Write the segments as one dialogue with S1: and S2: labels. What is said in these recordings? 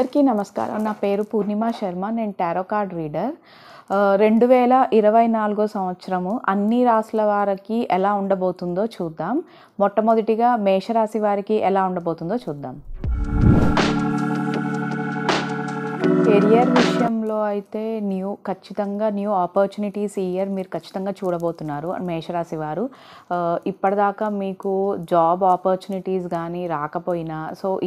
S1: అందరికీ నమస్కారం. నా పేరు పూర్ణిమ శర్మ. నేను టారో కార్డ్ రీడర్. 2024 సంవత్సరము అన్ని రాశుల వారికి ఎలా ఉండబోతుందో చూద్దాం. మొట్టమొదటిగా మేషరాశి వారికి ఎలా ఉండబోతుందో చూద్దాం. కెరియర్ విషయంలో అయితే ఖచ్చితంగా న్యూ ఆపర్చునిటీస్ ఈ ఇయర్ మీరు ఖచ్చితంగా చూడబోతున్నారు మేషరాశి వారు. ఇప్పటిదాకా మీకు జాబ్ ఆపర్చునిటీస్ కానీ రాకపోయినా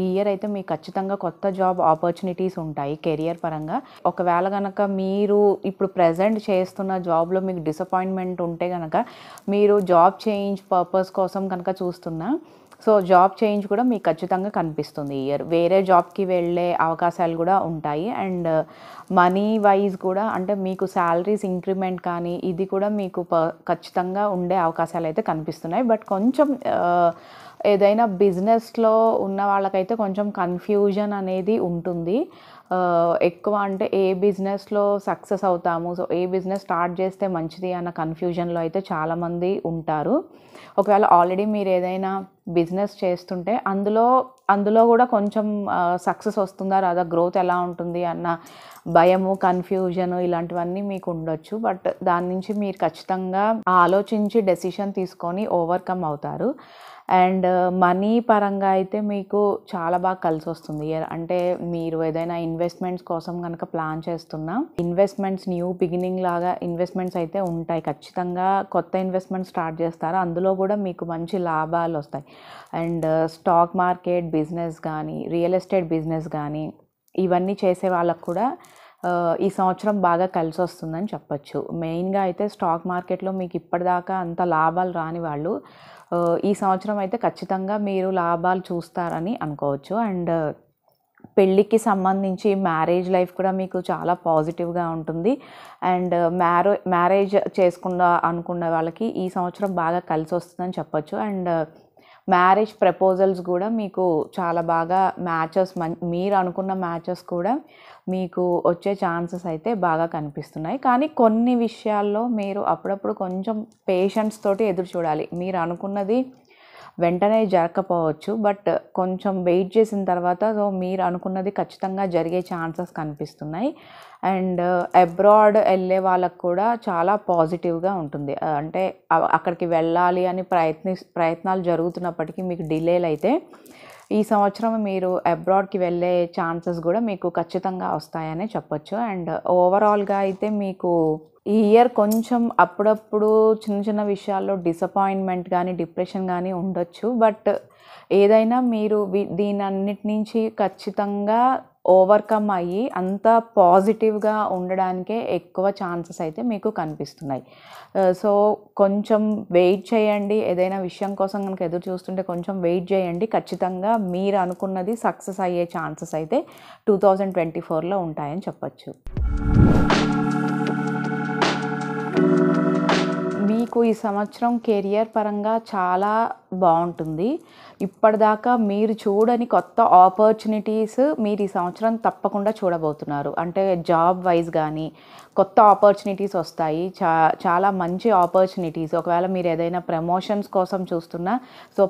S1: ఈ ఇయర్ అయితే మీకు ఖచ్చితంగా కొత్త జాబ్ ఆపర్చునిటీస్ ఉంటాయి కెరియర్ పరంగా. ఒకవేళ కనుక మీరు ఇప్పుడు ప్రెజెంట్ చేస్తున్న జాబ్లో మీకు డిసప్పాయింట్మెంట్ ఉంటే కనుక మీరు జాబ్ చేంజ్ పర్పస్ కోసం కనుక చూస్తున్నా జాబ్ చేంజ్ కూడా మీకు ఖచ్చితంగా కనిపిస్తుంది ఈ ఇయర్. వేరే జాబ్కి వెళ్ళే అవకాశాలు కూడా ఉంటాయి. అండ్ మనీ వైజ్ కూడా అంటే మీకు శాలరీస్ ఇంక్రిమెంట్ కానీ ఇది కూడా మీకు ఖచ్చితంగా ఉండే అవకాశాలు అయితే కనిపిస్తున్నాయి. బట్ కొంచెం ఏదైనా బిజినెస్లో ఉన్న వాళ్ళకైతే కొంచెం కన్ఫ్యూజన్ అనేది ఉంటుంది. ఎక్కువ అంటే ఏ బిజినెస్లో సక్సెస్ అవుతాము, ఏ బిజినెస్ స్టార్ట్ చేస్తే మంచిది అన్న కన్ఫ్యూజన్లో అయితే చాలామంది ఉంటారు. ఒకవేళ ఆల్రెడీ మీరు ఏదైనా బిజినెస్ చేస్తుంటే అందులో కూడా కొంచెం సక్సెస్ వస్తుందా రాదా, గ్రోత్ ఎలా ఉంటుంది అన్న భయము, కన్ఫ్యూజన్ ఇలాంటివన్నీ మీకు ఉండొచ్చు. బట్ దాని నుంచి మీరు ఖచ్చితంగా ఆలోచించి డెసిషన్ తీసుకొని ఓవర్కమ్ అవుతారు. అండ్ మనీ పరంగా అయితే మీకు చాలా బాగా కలిసి వస్తుంది ఇయర్. అంటే మీరు ఏదైనా ఇన్వెస్ట్మెంట్స్ కోసం కనుక ప్లాన్ చేస్తున్నా ఇన్వెస్ట్మెంట్స్ న్యూ బిగినింగ్ లాగా ఇన్వెస్ట్మెంట్స్ అయితే ఉంటాయి. ఖచ్చితంగా కొత్త ఇన్వెస్ట్మెంట్ స్టార్ట్ చేస్తారు, అందులో కూడా మీకు మంచి లాభాలు వస్తాయి. అండ్ స్టాక్ మార్కెట్ బిజినెస్ కానీ రియల్ ఎస్టేట్ బిజినెస్ కానీ ఇవన్నీ చేసే వాళ్ళకు కూడా ఈ సంవత్సరం బాగా కలిసి వస్తుందని చెప్పచ్చు. మెయిన్గా అయితే స్టాక్ మార్కెట్లో మీకు ఇప్పటిదాకా అంత లాభాలు రాని వాళ్ళు ఈ సంవత్సరం అయితే ఖచ్చితంగా మీరు లాభాలు చూస్తారని అనుకోవచ్చు. అండ్ పెళ్ళికి సంబంధించి మ్యారేజ్ లైఫ్ కూడా మీకు చాలా పాజిటివ్గా ఉంటుంది. అండ్ మ్యారేజ్ అనుకున్న వాళ్ళకి ఈ సంవత్సరం బాగా కలిసి వస్తుందని చెప్పచ్చు. అండ్ మ్యారేజ్ ప్రపోజల్స్ కూడా మీకు చాలా బాగా మీరు అనుకున్న మ్యాచెస్ కూడా మీకు వచ్చే ఛాన్సెస్ అయితే బాగా కనిపిస్తున్నాయి. కానీ కొన్ని విషయాల్లో మీరు అప్పుడప్పుడు కొంచెం పేషెన్స్ తోటి ఎదురు చూడాలి. మీరు అనుకున్నది వెంటనే జరగకపోవచ్చు, బట్ కొంచెం వెయిట్ చేసిన తర్వాత మీరు అనుకున్నది ఖచ్చితంగా జరిగే ఛాన్సెస్ కనిపిస్తున్నాయి. అండ్ అబ్రాడ్ వెళ్ళే వాళ్ళకు కూడా చాలా పాజిటివ్గా ఉంటుంది. అంటే అక్కడికి వెళ్ళాలి అని ప్రయత్నాలు జరుగుతున్నప్పటికీ మీకు డిలేలు అయితే ఈ సంవత్సరం మీరు అబ్రాడ్కి వెళ్ళే ఛాన్సెస్ కూడా మీకు ఖచ్చితంగా వస్తాయనే చెప్పొచ్చు. అండ్ ఓవరాల్గా అయితే మీకు ఈ ఇయర్ కొంచెం అప్పుడప్పుడు చిన్న చిన్న విషయాల్లో డిసప్పాయింట్మెంట్ కానీ డిప్రెషన్ కానీ ఉండొచ్చు. బట్ ఏదైనా మీరు దీనన్నిటి నుంచి ఖచ్చితంగా ఓవర్కమ్ అయ్యి అంత పాజిటివ్గా ఉండడానికే ఎక్కువ ఛాన్సెస్ అయితే మీకు కనిపిస్తున్నాయి. కొంచెం వెయిట్ చేయండి. ఏదైనా విషయం కోసం కనుక ఎదురు చూస్తుంటే కొంచెం వెయిట్ చేయండి. ఖచ్చితంగా మీరు అనుకున్నది సక్సెస్ అయ్యే ఛాన్సెస్ అయితే 2024లో ఉంటాయని చెప్పచ్చు. మీకు ఈ సంవత్సరం కెరియర్ పరంగా చాలా బాగుంటుంది. ఇప్పటిదాకా మీరు చూడని కొత్త ఆపర్చునిటీస్ మీరు ఈ సంవత్సరం తప్పకుండా చూడబోతున్నారు. అంటే జాబ్ వైజ్ కానీ కొత్త ఆపర్చునిటీస్ వస్తాయి. చాలా మంచి ఆపర్చునిటీస్. ఒకవేళ మీరు ఏదైనా ప్రమోషన్స్ కోసం చూస్తున్నా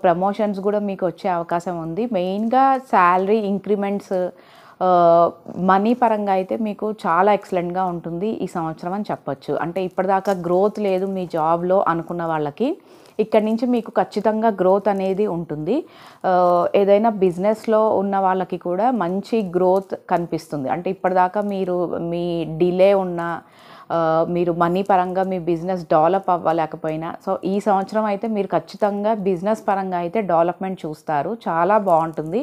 S1: ప్రమోషన్స్ కూడా మీకు వచ్చే అవకాశం ఉంది. మెయిన్గా శాలరీ ఇంక్రిమెంట్స్ మనీ పరంగా అయితే మీకు చాలా ఎక్సలెంట్గా ఉంటుంది ఈ సంవత్సరం అని చెప్పొచ్చు. అంటే ఇప్పటిదాకా గ్రోత్ లేదు మీ జాబ్లో అనుకున్న వాళ్ళకి ఇక్కడి నుంచి మీకు ఖచ్చితంగా గ్రోత్ అనేది ఉంటుంది. ఏదైనా బిజినెస్లో ఉన్న వాళ్ళకి కూడా మంచి గ్రోత్ కనిపిస్తుంది. అంటే ఇప్పటిదాకా మీ డిలే ఉన్న మీరు మనీ పరంగా మీ బిజినెస్ డెవలప్ అవ్వలేకపోయినా ఈ సంవత్సరం అయితే మీరు ఖచ్చితంగా బిజినెస్ పరంగా అయితే డెవలప్మెంట్ చూస్తారు. చాలా బాగుంటుంది.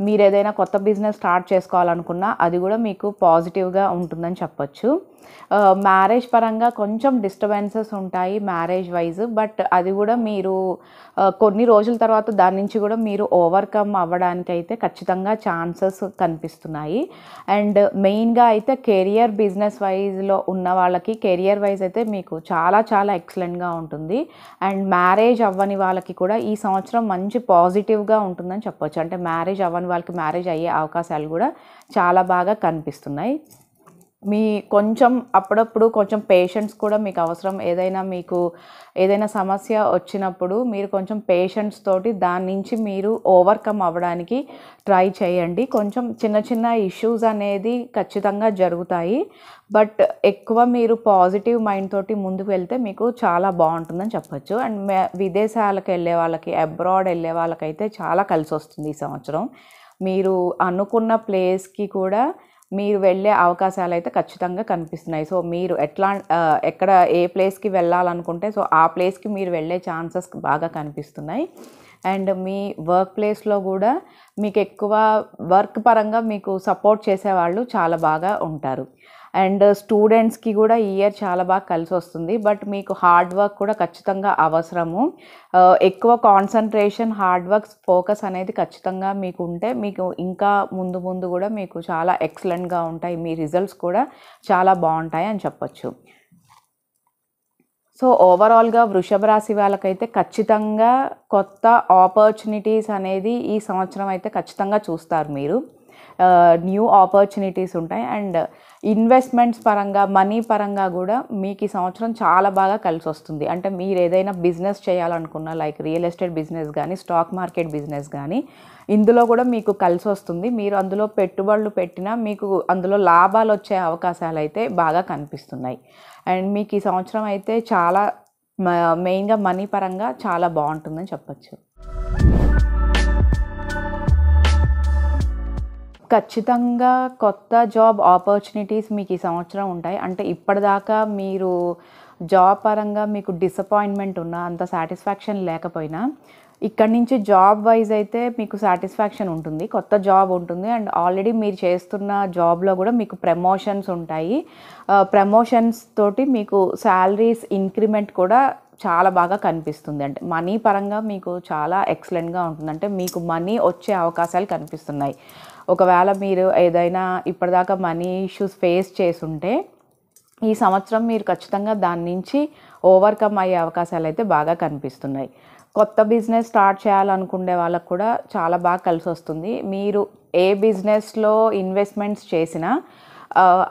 S1: మీరు ఏదైనా కొత్త బిజినెస్ స్టార్ట్ చేసుకోవాలనుకున్నా అది కూడా మీకు పాజిటివ్గా ఉంటుందని చెప్పొచ్చు. మ్యారేజ్ పరంగా కొంచెం డిస్టర్బెన్సెస్ ఉంటాయి మ్యారేజ్ వైజ్, బట్ అది కూడా మీరు కొన్ని రోజుల తర్వాత దాని నుంచి కూడా మీరు ఓవర్కమ్ అవ్వడానికైతే ఖచ్చితంగా ఛాన్సెస్ కనిపిస్తున్నాయి. అండ్ మెయిన్గా అయితే కెరియర్ బిజినెస్ వైజ్లో ఉన్న వాళ్ళకి కెరియర్ వైజ్ అయితే మీకు చాలా చాలా ఎక్సలెంట్గా ఉంటుంది. అండ్ మ్యారేజ్ అవ్వని వాళ్ళకి కూడా ఈ సంవత్సరం మంచి పాజిటివ్గా ఉంటుందని చెప్పొచ్చు. అంటే మ్యారేజ్ అవ్వని వాళ్ళకి మ్యారేజ్ అయ్యే అవకాశాలు కూడా చాలా బాగా కనిపిస్తున్నాయి. మీ కొంచెం అప్పుడప్పుడు కొంచెం పేషెన్స్ కూడా మీకు అవసరం. ఏదైనా సమస్య వచ్చినప్పుడు మీరు కొంచెం పేషెన్స్ తోటి దాని నుంచి మీరు ఓవర్కమ్ అవ్వడానికి ట్రై చేయండి. కొంచెం చిన్న చిన్న ఇష్యూస్ అనేది ఖచ్చితంగా జరుగుతాయి. బట్ ఎక్కువ మీరు పాజిటివ్ మైండ్ తోటి ముందుకు వెళ్తే మీకు చాలా బాగుంటుందని చెప్పచ్చు. అండ్ విదేశాలకు వెళ్ళే వాళ్ళకి, అబ్రాడ్ వెళ్ళే వాళ్ళకైతే చాలా కలిసి వస్తుంది ఈ సంవత్సరం. మీరు అనుకున్న ప్లేస్కి కూడా మీరు వెళ్ళే అవకాశాలు అయితే ఖచ్చితంగా కనిపిస్తున్నాయి. సో మీరు ఎక్కడ ఏ ప్లేస్కి వెళ్ళాలనుకుంటే సో ఆ ప్లేస్కి మీరు వెళ్ళే ఛాన్సెస్ బాగా కనిపిస్తున్నాయి. అండ్ మీ వర్క్ ప్లేస్లో కూడా మీకు ఎక్కువ వర్క్ పరంగా మీకు సపోర్ట్ చేసేవాళ్ళు చాలా బాగా ఉంటారు. అండ్ స్టూడెంట్స్కి కూడా ఈ ఇయర్ చాలా బాగా కలిసి వస్తుంది. బట్ మీకు హార్డ్ వర్క్ కూడా ఖచ్చితంగా అవసరము. ఎక్కువ కాన్సన్ట్రేషన్, హార్డ్ వర్క్, ఫోకస్ అనేది ఖచ్చితంగా మీకు ఉంటే మీకు ఇంకా ముందు కూడా మీకు చాలా ఎక్సలెంట్గా ఉంటాయి. మీ రిజల్ట్స్ కూడా చాలా బాగుంటాయి అని చెప్పచ్చు. సో ఓవరాల్గా వృషభ రాశి వాళ్ళకైతే ఖచ్చితంగా కొత్త ఆపర్చునిటీస్ అనేది ఈ సంవత్సరం అయితే ఖచ్చితంగా చూస్తారు మీరు. న్యూ ఆపర్చునిటీస్ ఉంటాయి. అండ్ ఇన్వెస్ట్మెంట్స్ పరంగా, మనీ పరంగా కూడా మీకు ఈ సంవత్సరం చాలా బాగా కలిసి వస్తుంది. అంటే మీరు ఏదైనా బిజినెస్ చేయాలనుకున్నా, లైక్ రియల్ ఎస్టేట్ బిజినెస్ కానీ, స్టాక్ మార్కెట్ బిజినెస్ కానీ, ఇందులో కూడా మీకు కలిసి వస్తుంది. మీరు అందులో పెట్టుబడులు పెట్టినా మీకు అందులో లాభాలు వచ్చే అవకాశాలు అయితే బాగా కనిపిస్తున్నాయి. అండ్ మీకు ఈ సంవత్సరం అయితే చాలా మెయిన్గా మనీ పరంగా చాలా బాగుంటుందని చెప్పచ్చు. ఖచ్చితంగా కొత్త జాబ్ ఆపర్చునిటీస్ మీకు ఈ సంవత్సరం ఉంటాయి. అంటే ఇప్పటిదాకా మీరు జాబ్ పరంగా మీకు డిసప్పాయింట్మెంట్ ఉన్నా, అంత సాటిస్ఫాక్షన్ లేకపోయినా, ఇక్కడి నుంచి జాబ్ వైజ్ అయితే మీకు సాటిస్ఫాక్షన్ ఉంటుంది, కొత్త జాబ్ ఉంటుంది. అండ్ ఆల్రెడీ మీరు చేస్తున్న జాబ్లో కూడా మీకు ప్రమోషన్స్ ఉంటాయి. ప్రమోషన్స్ తోటి మీకు శాలరీస్ ఇంక్రిమెంట్ కూడా చాలా బాగా కనిపిస్తుంది. అంటే మనీ పరంగా మీకు చాలా ఎక్సలెంట్గా ఉంటుంది. అంటే మీకు మనీ వచ్చే అవకాశాలు కనిపిస్తున్నాయి. ఒకవేళ మీరు ఏదైనా ఇప్పటిదాకా మనీ ఇష్యూస్ ఫేస్ చేసుంటే ఈ సంవత్సరం మీరు ఖచ్చితంగా దాని నుంచి ఓవర్కమ్ అయ్యే అవకాశాలు అయితే బాగా కనిపిస్తున్నాయి. కొత్త బిజినెస్ స్టార్ట్ చేయాలనుకునే వాళ్ళకు కూడా చాలా బాగా కలిసి వస్తుంది. మీరు ఏ బిజినెస్లో ఇన్వెస్ట్మెంట్స్ చేసినా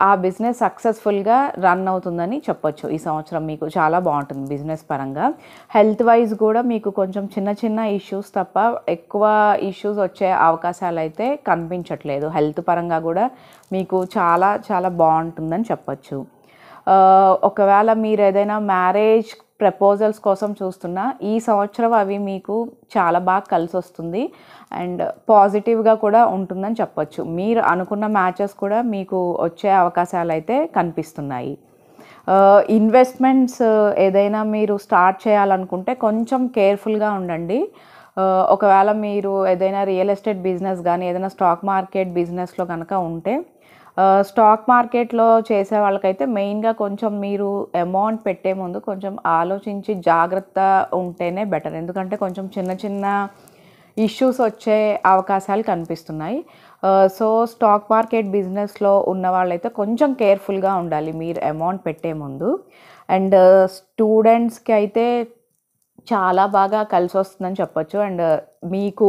S1: ఆ బిజినెస్ సక్సెస్ఫుల్గా రన్ అవుతుందని చెప్పొచ్చు. ఈ సంవత్సరం మీకు చాలా బాగుంటుంది బిజినెస్ పరంగా. హెల్త్ వైజ్ కూడా మీకు కొంచెం చిన్న ఇష్యూస్ తప్ప ఎక్కువ ఇష్యూస్ వచ్చే అవకాశాలు అయితే కనిపించట్లేదు. హెల్త్ పరంగా కూడా మీకు చాలా చాలా బాగుంటుందని చెప్పొచ్చు. ఒకవేళ మీరు ఏదైనా మ్యారేజ్ ప్రపోజల్స్ కోసం చూస్తున్నా ఈ సంవత్సరం అవి మీకు చాలా బాగా కలిసి వస్తుంది. అండ్ పాజిటివ్గా కూడా ఉంటుందని చెప్పొచ్చు. మీరు అనుకున్న మ్యాచెస్ కూడా మీకు వచ్చే అవకాశాలు అయితే కనిపిస్తున్నాయి. ఇన్వెస్ట్మెంట్స్ ఏదైనా మీరు స్టార్ట్ చేయాలనుకుంటే కొంచెం కేర్ఫుల్గా ఉండండి. ఒకవేళ మీరు ఏదైనా రియల్ ఎస్టేట్ బిజినెస్ కానీ, ఏదైనా స్టాక్ మార్కెట్ బిజినెస్లో కనుక ఉంటే, స్టాక్ మార్కెట్లో చేసే వాళ్ళకైతే మెయిన్గా కొంచెం మీరు అమౌంట్ పెట్టే ముందు కొంచెం ఆలోచించి జాగ్రత్త ఉంటేనే బెటర్. ఎందుకంటే కొంచెం చిన్న ఇష్యూస్ వచ్చే అవకాశాలు కనిపిస్తున్నాయి. సో స్టాక్ మార్కెట్ బిజినెస్లో ఉన్న వాళ్ళైతే కొంచెం కేర్ఫుల్గా ఉండాలి మీరు అమౌంట్ పెట్టే ముందు. అండ్ స్టూడెంట్స్కి అయితే చాలా బాగా కలిసి వస్తుందని చెప్పొచ్చు. అండ్ మీకు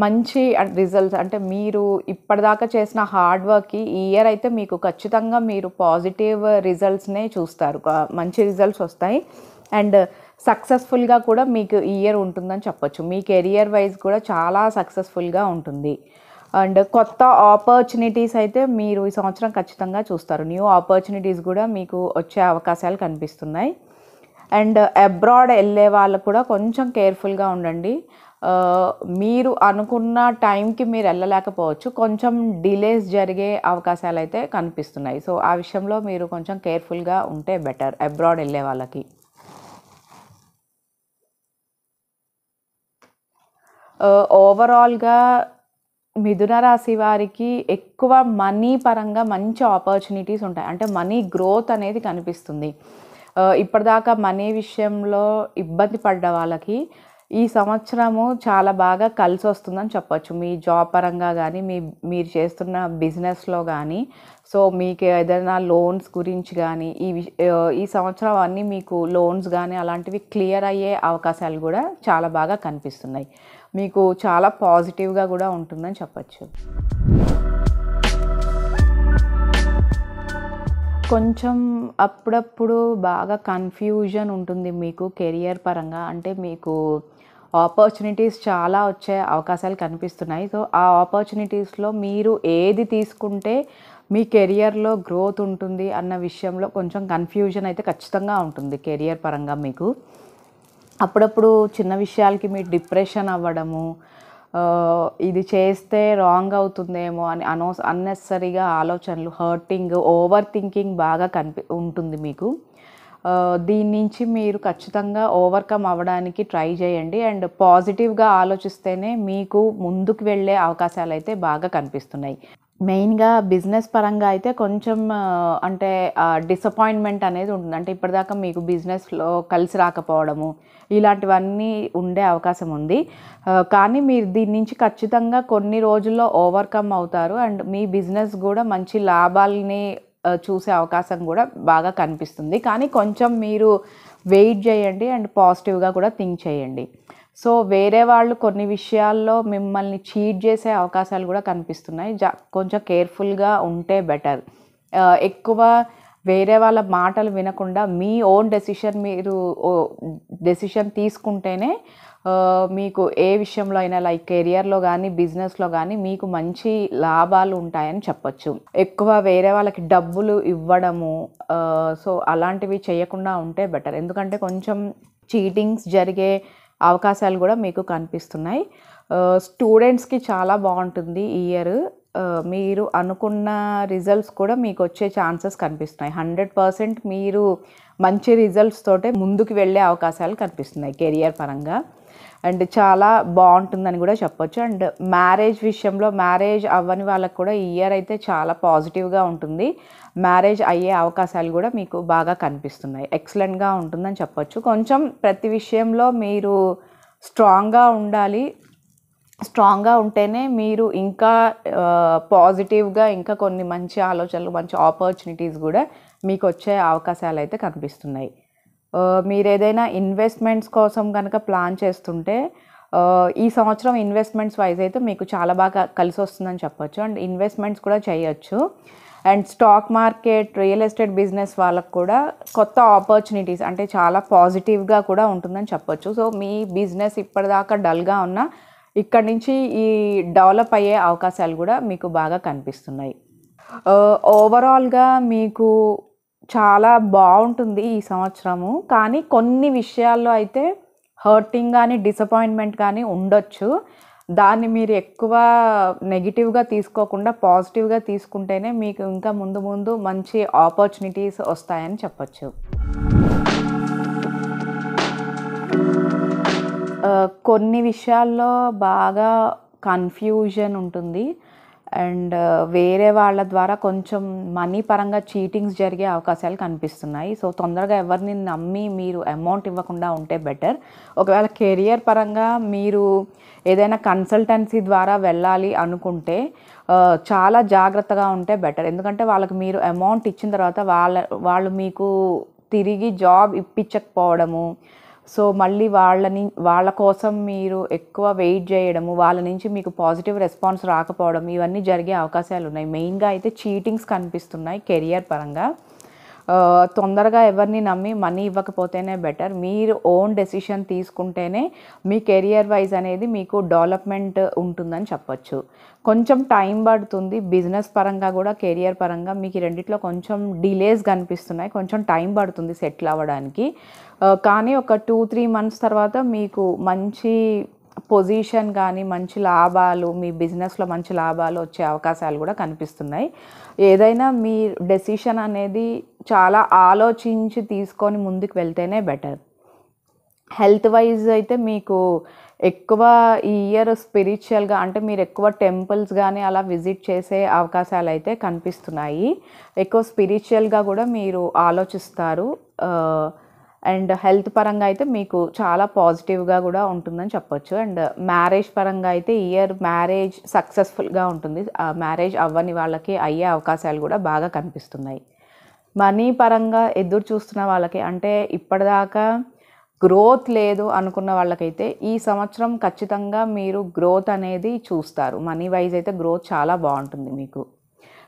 S1: మంచి రిజల్ట్స్, అంటే మీరు ఇప్పటిదాకా చేసిన హార్డ్ వర్క్కి ఈ ఇయర్ అయితే మీకు ఖచ్చితంగా మీరు పాజిటివ్ రిజల్ట్స్నే చూస్తారు. మంచి రిజల్ట్స్ వస్తాయి. అండ్ సక్సెస్ఫుల్గా కూడా మీకు ఈ ఇయర్ ఉంటుందని చెప్పొచ్చు. మీ కెరియర్ వైజ్ కూడా చాలా సక్సెస్ఫుల్గా ఉంటుంది. అండ్ కొత్త ఆపర్చునిటీస్ అయితే మీరు ఈ సంవత్సరం ఖచ్చితంగా చూస్తారు. న్యూ ఆపర్చునిటీస్ కూడా మీకు వచ్చే అవకాశాలు కనిపిస్తున్నాయి. అండ్ అబ్రాడ్ వెళ్ళే వాళ్ళు కూడా కొంచెం కేర్ఫుల్గా ఉండండి. మీరు అనుకున్న టైంకి మీరు వెళ్ళలేకపోవచ్చు, కొంచెం డిలేస్ జరిగే అవకాశాలు అయితే కనిపిస్తున్నాయి. సో ఆ విషయంలో మీరు కొంచెం కేర్ఫుల్గా ఉంటే బెటర్ అబ్రాడ్ వెళ్ళే వాళ్ళకి. ఓవరాల్గా మిథున రాశి వారికి ఎక్కువ మనీ పరంగా మంచి ఆపర్చునిటీస్ ఉంటాయి. అంటే మనీ గ్రోత్ అనేది కనిపిస్తుంది. ఇప్పటిదాకా మనీ విషయంలో ఇబ్బంది పడ్డ వాళ్ళకి ఈ సంవత్సరము చాలా బాగా కలిసి వస్తుందని చెప్పొచ్చు. మీ జాబ్ పరంగా కానీ, మీరు చేస్తున్న బిజినెస్లో కానీ, సో మీకు ఏదైనా లోన్స్ గురించి కానీ ఈ సంవత్సరం అన్నీ మీకు లోన్స్ కానీ అలాంటివి క్లియర్ అయ్యే అవకాశాలు కూడా చాలా బాగా కనిపిస్తున్నాయి. మీకు చాలా పాజిటివ్గా కూడా ఉంటుందని చెప్పొచ్చు. కొంచెం అప్పుడప్పుడు బాగా కన్‌ఫ్యూజన్ ఉంటుంది మీకు కెరియర్ పరంగా. అంటే మీకు ఆపర్చునిటీస్ చాలా వచ్చే అవకాశాలు కనిపిస్తున్నాయి. సో, ఆ ఆపర్చునిటీస్‌లో మీరు ఏది తీసుకుంటే మీ కెరియర్‌లో గ్రోత్ ఉంటుంది అన్న విషయంలో కొంచెం కన్‌ఫ్యూజన్ అయితే ఖచ్చితంగా ఉంటుంది కెరియర్ పరంగా మీకు. అప్పుడప్పుడు చిన్న విషయాలకి మీరు డిప్రెషన్ అవ్వడము, ఇది చేస్తే రాంగ్ అవుతుందేమో అని అన్నెసెసరీగా ఆలోచనలు, హర్టింగ్, ఓవర్ థింకింగ్ బాగా ఉంటుంది మీకు. దీని నుంచి మీరు ఖచ్చితంగా ఓవర్‌కమ్ అవ్వడానికి ట్రై చేయండి. అండ్ పాజిటివ్‌గా ఆలోచిస్తేనే మీకు ముందుకు వెళ్ళే అవకాశాలైతే బాగా కనిపిస్తున్నాయి. మెయిన్‌గా బిజినెస్ పరంగా అయితే కొంచెం అంటే డిసప్పాయింట్‌మెంట్ అనేది ఉంటుంది. అంటే ఇప్పటిదాకా మీకు బిజినెస్‌లో కలిసి రాకపోవడము, ఇలాంటివన్నీ ఉండే అవకాశం ఉంది. కానీ మీరు దీని నుంచి ఖచ్చితంగా కొన్ని రోజుల్లో ఓవర్‌కమ్ అవుతారు. అండ్ మీ బిజినెస్ గూడా మంచి లాభాల్ని చూసే అవకాశం కూడా బాగా కనిపిస్తుంది. కానీ కొంచెం మీరు వెయిట్ చేయండి అండ్ పాజిటివ్‌గా కూడా థింక్ చేయండి. సో, వేరే వాళ్ళు కొన్ని విషయాల్లో మిమ్మల్ని చీట్ చేసే అవకాశాలు కూడా కనిపిస్తున్నాయి. కొంచెం కేర్‌ఫుల్‌గా ఉంటే బెటర్. ఎక్కువ వేరే వాళ్ళ మాటలు వినకుండా మీ ఓన్ డెసిషన్ తీసుకుంటేనే మీకు ఏ విషయంలో అయినా లైక్ కెరియర్‌లో గానీ, బిజినెస్‌లో గానీ మీకు మంచి లాభాలు ఉంటాయని చెప్పొచ్చు. ఎక్కువ వేరే వాళ్ళకి డబ్బులు ఇవ్వడము, సో, అలాంటివి చేయకుండా ఉంటే బెటర్. ఎందుకంటే కొంచెం చీటింగ్స్ జరిగే అవకాశాలు కూడా మీకు కనిపిస్తున్నాయి. స్టూడెంట్స్‌కి చాలా బాగుంటుంది ఈ ఇయర్. మీరు అనుకున్న రిజల్ట్స్ కూడా మీకు వచ్చే ఛాన్సెస్ కనిపిస్తున్నాయి. 100% మీరు మంచి రిజల్ట్స్ తోటే ముందుకు వెళ్ళే అవకాశాలు కనిపిస్తున్నాయి కెరియర్ పరంగా. అండ్ చాలా బాగుంటుందని కూడా చెప్పొచ్చు. అండ్ మ్యారేజ్ విషయంలో మ్యారేజ్ అవ్వని వాళ్ళకి కూడా ఈ ఇయర్ అయితే చాలా పాజిటివ్‌గా ఉంటుంది. మ్యారేజ్ అయ్యే అవకాశాలు కూడా మీకు బాగా కనిపిస్తున్నాయి. ఎక్సలెంట్‌గా ఉంటుందని చెప్పొచ్చు. కొంచెం ప్రతి విషయంలో మీరు స్ట్రాంగ్‌గా ఉండాలి. స్ట్రాంగ్‌గా ఉంటేనే మీరు ఇంకా పాజిటివ్‌గా ఇంకా కొన్ని మంచి ఆలోచనలు, మంచి ఆపర్చునిటీస్ కూడా మీకు వచ్చే అవకాశాలు అయితే కనిపిస్తున్నాయి. మీరేదైనా ఇన్వెస్ట్మెంట్స్ కోసం కనుక ప్లాన్ చేస్తుంటే ఈ సంవత్సరం ఇన్వెస్ట్మెంట్స్ వైజ్ అయితే మీకు చాలా బాగా కలిసి వస్తుందని చెప్పొచ్చు. అండ్ ఇన్వెస్ట్మెంట్స్ కూడా చేయొచ్చు. And stock market, real estate business వాళ్ళకు కూడా కొత్త ఆపర్చునిటీస్ అంటే చాలా పాజిటివ్‌గా కూడా ఉంటుందని చెప్పొచ్చు. సో, మీ బిజినెస్ ఇప్పటిదాకా డల్‌గా ఉన్నా ఇక్కడి నుంచి ఈ డెవలప్ అయ్యే అవకాశాలు కూడా మీకు బాగా కనిపిస్తున్నాయి. ఓవరాల్‌గా మీకు చాలా బాగుంటుంది ఈ సంవత్సరము. కానీ కొన్ని విషయాల్లో అయితే హర్టింగ్ కానీ, డిసప్పాయింట్మెంట్ కానీ ఉండొచ్చు. దాన్ని మీరు ఎక్కువ నెగెటివ్‌గా తీసుకోకుండా పాజిటివ్‌గా తీసుకుంటేనే మీకు ఇంకా ముందు ముందు మంచి ఆపర్చునిటీస్ వస్తాయని చెప్పొచ్చు. కొన్ని విషయాల్లో బాగా కన్‌ఫ్యూజన్ ఉంటుంది. అండ్ వేరే వాళ్ళ ద్వారా కొంచెం మనీ పరంగా చీటింగ్స్ జరిగే అవకాశాలు కనిపిస్తున్నాయి. సో, తొందరగా ఎవరిని నమ్మి మీరు అమౌంట్ ఇవ్వకుండా ఉంటే బెటర్. ఒకవేళ కెరియర్ పరంగా మీరు ఏదైనా కన్సల్టెన్సీ ద్వారా వెళ్ళాలి అనుకుంటే చాలా జాగ్రత్తగా ఉంటే బెటర్. ఎందుకంటే వాళ్ళకి మీరు అమౌంట్ ఇచ్చిన తర్వాత వాళ్ళు మీకు తిరిగి జాబ్ ఇప్పించకపోవడము, సో, మళ్ళీ వాళ్ళ కోసం మీరు ఎక్కువ వెయిట్ చేయడము, వాళ్ళ నుంచి మీకు పాజిటివ్ రెస్పాన్స్ రాకపోవడం, ఇవన్నీ జరిగే అవకాశాలు ఉన్నాయి. మెయిన్‌గా అయితే చీటింగ్స్ కనిపిస్తున్నాయి కెరియర్ పరంగా. తొందరగా ఎవరిని నమ్మి మనీ ఇవ్వకపోతేనే బెటర్. మీరు ఓన్ డెసిషన్ తీసుకుంటేనే మీ కెరియర్ వైజ్ అనేది మీకు డెవలప్‌మెంట్ ఉంటుందని చెప్పొచ్చు. కొంచెం టైం పడుతుంది. బిజినెస్ పరంగా కూడా, కెరియర్ పరంగా మీకు ఈ రెండిట్లో కొంచెం డిలేస్ కనిపిస్తున్నాయి. కొంచెం టైం పడుతుంది సెటిల్ అవ్వడానికి. కానీ ఒక 2-3 మంత్స్ తర్వాత మీకు మంచి పొజిషన్ కానీ, మంచి లాభాలు, మీ బిజినెస్‌లో మంచి లాభాలు వచ్చే అవకాశాలు కూడా కనిపిస్తున్నాయి. ఏదైనా మీ డెసిషన్ అనేది చాలా ఆలోచించి తీసుకొని ముందుకు వెళ్తేనే బెటర్. హెల్త్ వైజ్ అయితే మీకు ఎక్కువ ఈ ఇయర్ స్పిరిచువల్‌గా అంటే మీరు ఎక్కువ టెంపుల్స్ కానీ అలా విజిట్ చేసే అవకాశాలు అయితే కనిపిస్తున్నాయి. ఎక్కువ స్పిరిచువల్‌గా కూడా మీరు ఆలోచిస్తారు. అండ్ హెల్త్ పరంగా అయితే మీకు చాలా పాజిటివ్‌గా కూడా ఉంటుందని చెప్పొచ్చు. అండ్ మ్యారేజ్ పరంగా అయితే ఈ ఇయర్ మ్యారేజ్ సక్సెస్‌ఫుల్‌గా ఉంటుంది. మ్యారేజ్ అవ్వని వాళ్ళకి అయ్యే అవకాశాలు కూడా బాగా కనిపిస్తున్నాయి. మనీ పరంగా ఎదురు చూస్తున్న వాళ్ళకి అంటే ఇప్పటిదాకా గ్రోత్ లేదు అనుకున్న వాళ్ళకైతే ఈ సంవత్సరం ఖచ్చితంగా మీరు గ్రోత్ అనేది చూస్తారు. మనీ వైజ్ అయితే గ్రోత్ చాలా బాగుంటుంది మీకు.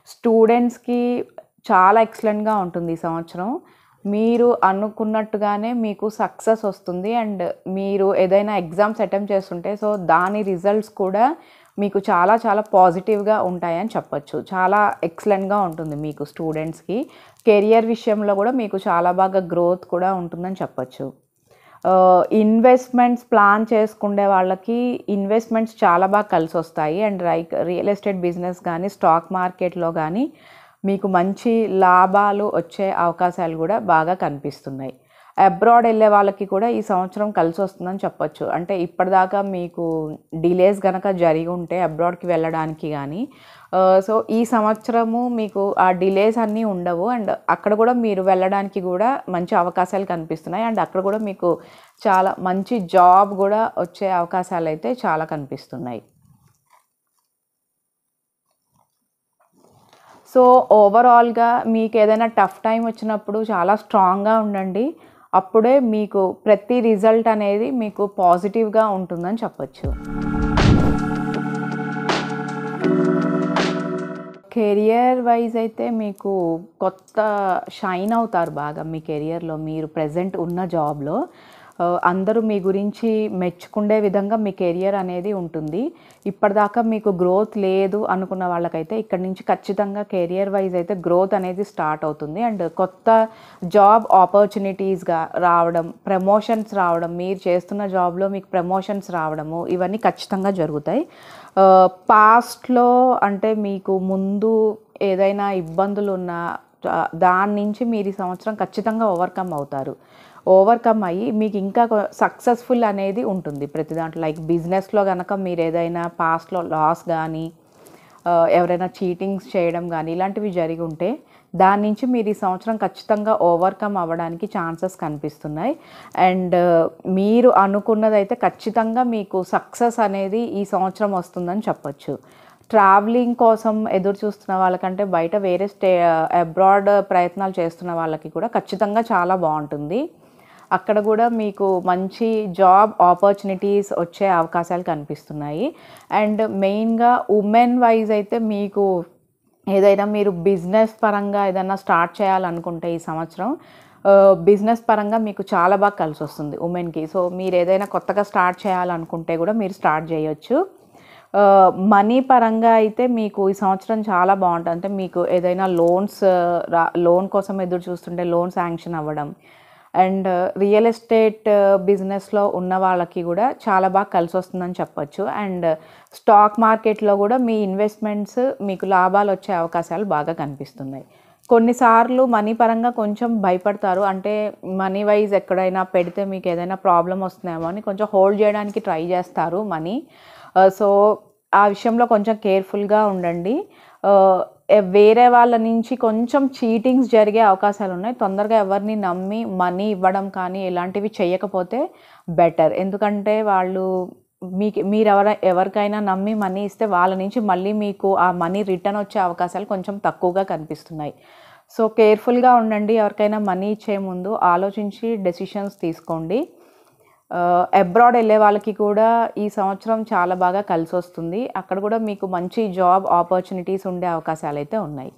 S1: స్టూడెంట్స్‌కి చాలా ఎక్సలెంట్‌గా ఉంటుంది ఈ సంవత్సరం. మీరు అనుకున్నట్టుగానే మీకు సక్సెస్ వస్తుంది. అండ్ మీరు ఏదైనా ఎగ్జామ్స్ అటెంప్ట్ చేస్తుంటే సో దాని రిజల్ట్స్ కూడా మీకు చాలా చాలా పాజిటివ్‌గా ఉంటాయని చెప్పొచ్చు. చాలా ఎక్సలెంట్‌గా ఉంటుంది మీకు స్టూడెంట్స్‌కి. కెరియర్ విషయంలో కూడా మీకు చాలా బాగా గ్రోత్ కూడా ఉంటుందని చెప్పొచ్చు. ఇన్వెస్ట్మెంట్స్ ప్లాన్ చేసుకునే వాళ్ళకి ఇన్వెస్ట్మెంట్స్ చాలా బాగా కలిసొస్తాయి. And like real estate business కానీ స్టాక్ మార్కెట్లో కానీ మీకు మంచి లాభాలు వచ్చే అవకాశాలు కూడా బాగా కనిపిస్తున్నాయి. అబ్రాడ్ వెళ్ళే వాళ్ళకి కూడా ఈ సంవత్సరం కలిసి వస్తుందని చెప్పొచ్చు. అంటే ఇప్పటిదాకా మీకు డిలేస్ గనక జరిగి ఉంటే అబ్రాడ్కి వెళ్ళడానికి కానీ సో ఈ సంవత్సరము మీకు ఆ డిలేస్ అన్నీ ఉండవు. అండ్ అక్కడ కూడా మీరు వెళ్ళడానికి కూడా మంచి అవకాశాలు కనిపిస్తున్నాయి. అండ్ అక్కడ కూడా మీకు చాలా మంచి జాబ్ కూడా వచ్చే అవకాశాలు అయితే చాలా కనిపిస్తున్నాయి. సో ఓవరాల్‌గా మీకు ఏదైనా టఫ్ టైం వచ్చినప్పుడు చాలా స్ట్రాంగ్‌గా ఉండండి. అప్పుడే మీకు ప్రతి రిజల్ట్ అనేది మీకు పాజిటివ్‌గా ఉంటుందని చెప్పొచ్చు. కెరియర్ వైజ్ అయితే మీకు కొత్త షైన్ అవుతారు బాగా మీ కెరియర్‌లో. మీరు ప్రెజెంట్ ఉన్న జాబ్‌లో అందరూ మీ గురించి మెచ్చుకునే విధంగా మీ కెరియర్ అనేది ఉంటుంది. ఇప్పటిదాకా మీకు గ్రోత్ లేదు అనుకున్న వాళ్ళకైతే ఇక్కడి నుంచి ఖచ్చితంగా కెరియర్ వైజ్ అయితే గ్రోత్ అనేది స్టార్ట్ అవుతుంది. అండ్ కొత్త జాబ్ ఆపర్చునిటీస్‌గా రావడం, ప్రమోషన్స్ రావడం, మీరు చేస్తున్న జాబ్‌లో మీకు ప్రమోషన్స్ రావడము ఇవన్నీ ఖచ్చితంగా జరుగుతాయి. పాస్ట్‌లో అంటే మీకు ముందు ఏదైనా ఇబ్బందులున్నా దాని నుంచి మీరు ఈ సంవత్సరం ఖచ్చితంగా ఓవర్‌కమ్ అవుతారు. ఓవర్‌కమ్ అయ్యి మీకు ఇంకా సక్సెస్‌ఫుల్ అనేది ఉంటుంది ప్రతి దాంట్లో. లైక్ బిజినెస్‌లో గనక మీరు ఏదైనా పాస్ట్‌లో లాస్ కానీ ఎవరైనా చీటింగ్స్ చేయడం కానీ ఇలాంటివి జరిగి ఉంటే దాని నుంచి మీరు ఈ సంవత్సరం ఖచ్చితంగా ఓవర్‌కమ్ అవ్వడానికి ఛాన్సెస్ కనిపిస్తున్నాయి. అండ్ మీరు అనుకున్నదైతే ఖచ్చితంగా మీకు సక్సెస్ అనేది ఈ సంవత్సరం వస్తుందని చెప్పొచ్చు. ట్రావెలింగ్ కోసం ఎదురు చూస్తున్న వాళ్ళకంటే బయట వేరే అబ్రాడ్ ప్రయత్నాలు చేస్తున్న వాళ్ళకి కూడా ఖచ్చితంగా చాలా బాగుంటుంది. అక్కడ కూడా మీకు మంచి జాబ్ ఆపర్చునిటీస్ వచ్చే అవకాశాలు కనిపిస్తున్నాయి. అండ్ మెయిన్‌గా ఉమెన్ వైజ్ అయితే మీకు ఏదైనా మీరు బిజినెస్ పరంగా ఏదైనా స్టార్ట్ చేయాలనుకుంటే ఈ సంవత్సరం బిజినెస్ పరంగా మీకు చాలా బాగా కలిసి వస్తుంది ఉమెన్‌కి. సో మీరు ఏదైనా కొత్తగా స్టార్ట్ చేయాలనుకుంటే కూడా మీరు స్టార్ట్ చేయొచ్చు. మనీ పరంగా అయితే మీకు ఈ సంవత్సరం చాలా బాగుంటుంది. అంటే మీకు ఏదైనా లోన్ కోసం ఎదురు చూస్తుంటే లోన్ శాంక్షన్ అవ్వడం అండ్ రియల్ ఎస్టేట్ బిజినెస్లో ఉన్న వాళ్ళకి కూడా చాలా బాగా కలిసి వస్తుందని చెప్పొచ్చు. అండ్ స్టాక్ మార్కెట్లో కూడా మీ ఇన్వెస్ట్మెంట్స్ మీకు లాభాలు వచ్చే అవకాశాలు బాగా కనిపిస్తున్నాయి. కొన్నిసార్లు మనీ పరంగా కొంచెం భయపడతారు. అంటే మనీ వైజ్ ఎక్కడైనా పెడితే మీకు ఏదైనా ప్రాబ్లం వస్తుందేమో అని కొంచెం హోల్డ్ చేయడానికి ట్రై చేస్తారు మనీ. సో ఆ విషయంలో కొంచెం కేర్ఫుల్గా ఉండండి. వేరే వాళ్ళ నుంచి కొంచెం చీటింగ్స్ జరిగే అవకాశాలు ఉన్నాయి. తొందరగా ఎవరిని నమ్మి మనీ ఇవ్వడం కానీ ఇలాంటివి చేయకపోతే బెటర్. ఎందుకంటే వాళ్ళు మీరు ఎవరికైనా నమ్మి మనీ ఇస్తే వాళ్ళ నుంచి మళ్ళీ మీకు ఆ మనీ రిటర్న్ వచ్చే అవకాశాలు కొంచెం తక్కువగా కనిపిస్తున్నాయి. సో కేర్ఫుల్గా ఉండండి. ఎవరికైనా మనీ ఇచ్చే ముందు ఆలోచించి డెసిషన్స్ తీసుకోండి. అబ్రాడ్ వెళ్ళే వాళ్ళకి కూడా ఈ సంవత్సరం చాలా బాగా కలిసి వస్తుంది. అక్కడ కూడా మీకు మంచి జాబ్ ఆపర్చునిటీస్ ఉండే అవకాశాలు అయితే ఉన్నాయి.